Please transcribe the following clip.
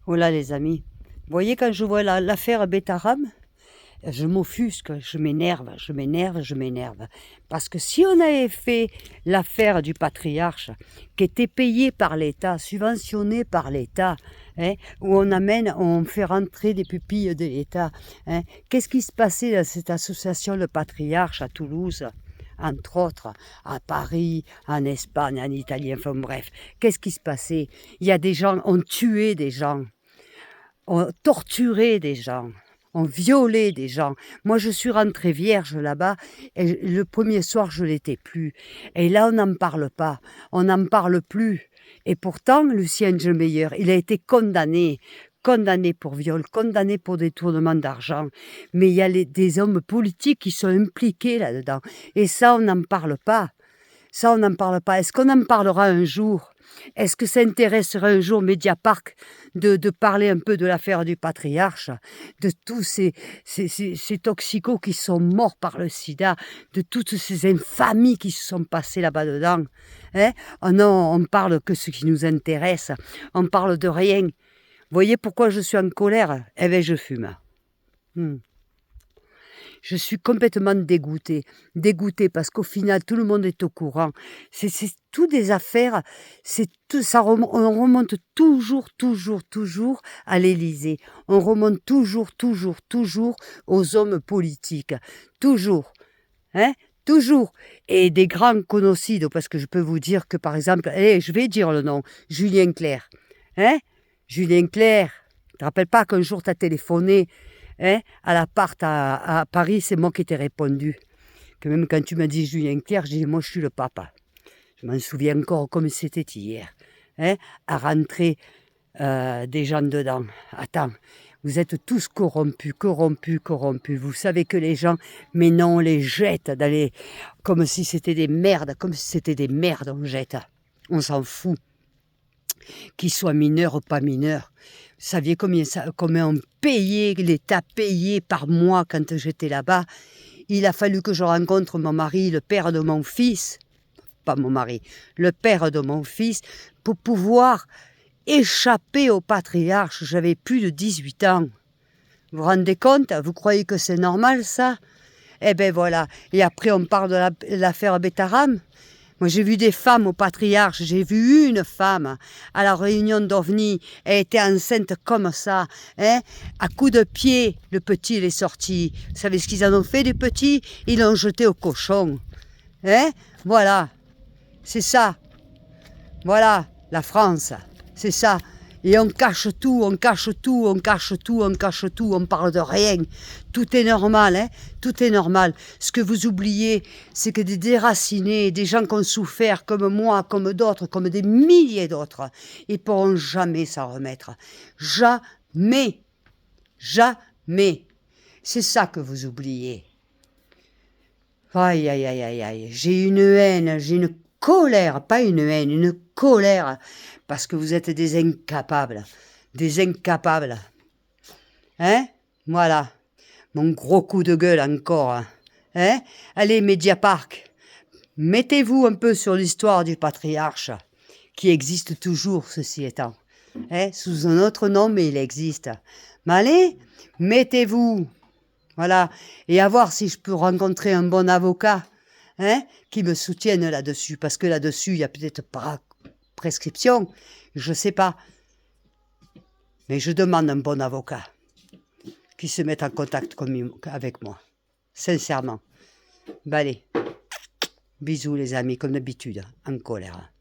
Voilà les amis. Vous voyez quand je vois l'affaire Betaram, je m'offusque, je m'énerve, je m'énerve, je m'énerve. Parce que si on avait fait l'affaire du patriarche, qui était payé par l'État, subventionné par l'État, hein, où on fait rentrer des pupilles de l'État, hein, qu'est-ce qui se passait dans cette association Le Patriarche à Toulouse, entre autres, à Paris, en Espagne, en Italie, enfin bref, qu'est-ce qui se passait? Il y a des gens, on tuait des gens, on torturé des gens, on violé des gens. Moi, je suis rentrée vierge là-bas et le premier soir, je l'étais plus. Et là, on n'en parle pas, on n'en parle plus. Et pourtant, Lucien Gemeyer, il a été condamné pour viol, condamné pour détournement d'argent. Mais il y a des hommes politiques qui sont impliqués là-dedans. Et ça, on n'en parle pas. Ça, on n'en parle pas. Est-ce qu'on en parlera un jour? Est-ce que ça intéresserait un jour Mediapart de parler un peu de l'affaire du patriarche, de tous ces toxicos qui sont morts par le sida, de toutes ces infamies qui se sont passées là-bas dedans, hein? Oh non, on parle que ce qui nous intéresse, on parle de rien. Vous voyez pourquoi je suis en colère? Eh bien, je fume. Je suis complètement dégoûtée parce qu'au final, tout le monde est au courant. C'est tout des affaires, on remonte toujours à l'Élysée. On remonte toujours aux hommes politiques. Toujours. Hein? Toujours. Et des grands conocidos, parce que je peux vous dire que, par exemple, je vais dire le nom, Julien Clerc. Hein? Julien Clerc, tu te rappelles pas qu'un jour tu as téléphoné, hein, à l'appart à Paris, c'est moi qui t'ai répondu. Que même quand tu m'as dit Julien Clerc, j'ai dit moi je suis le papa. Je m'en souviens encore comme c'était hier. Hein, à rentrer des gens dedans. Attends, vous êtes tous corrompus. Vous savez que les gens, mais non, on les jette comme si c'était des merdes, on jette. On s'en fout. Qu'ils soient mineurs ou pas mineurs. Vous saviez combien on payait, l'État payait par mois quand j'étais là-bas. Il a fallu que je rencontre mon mari, le père de mon fils, pas mon mari, le père de mon fils, pour pouvoir échapper au patriarche. J'avais plus de 18 ans. Vous vous rendez compte? Vous croyez que c'est normal ça? Eh ben voilà. Et après on parle de l'affaire Betaram. Moi, j'ai vu des femmes au patriarche, j'ai vu une femme à la réunion d'OVNI, elle était enceinte comme ça, hein, à coups de pied, le petit il est sorti. Vous savez ce qu'ils en ont fait du petit? Ils l'ont jeté au cochon. Hein? Voilà, c'est ça. Voilà, la France, c'est ça. Et on cache tout, on parle de rien. Tout est normal, hein? Tout est normal. Ce que vous oubliez, c'est que des déracinés, des gens qui ont souffert comme moi, comme d'autres, comme des milliers d'autres, ils ne pourront jamais s'en remettre. Jamais. Jamais. C'est ça que vous oubliez. Aïe, aïe, aïe, aïe, aïe. J'ai une haine, j'ai une colère, pas une haine, une colère, parce que vous êtes des incapables. Des incapables. Hein? Voilà. Mon gros coup de gueule encore. Hein? Allez, Mediapart, mettez-vous un peu sur l'histoire du patriarche, qui existe toujours, ceci étant. Hein? Sous un autre nom, mais il existe. Mais allez, mettez-vous. Voilà. Et à voir si je peux rencontrer un bon avocat, hein, qui me soutienne là-dessus. Parce que là-dessus, il y a peut-être pas prescription. Je sais pas. Mais je demande un bon avocat qui se mette en contact avec moi. Sincèrement. Ben allez. Bisous les amis, comme d'habitude, en colère.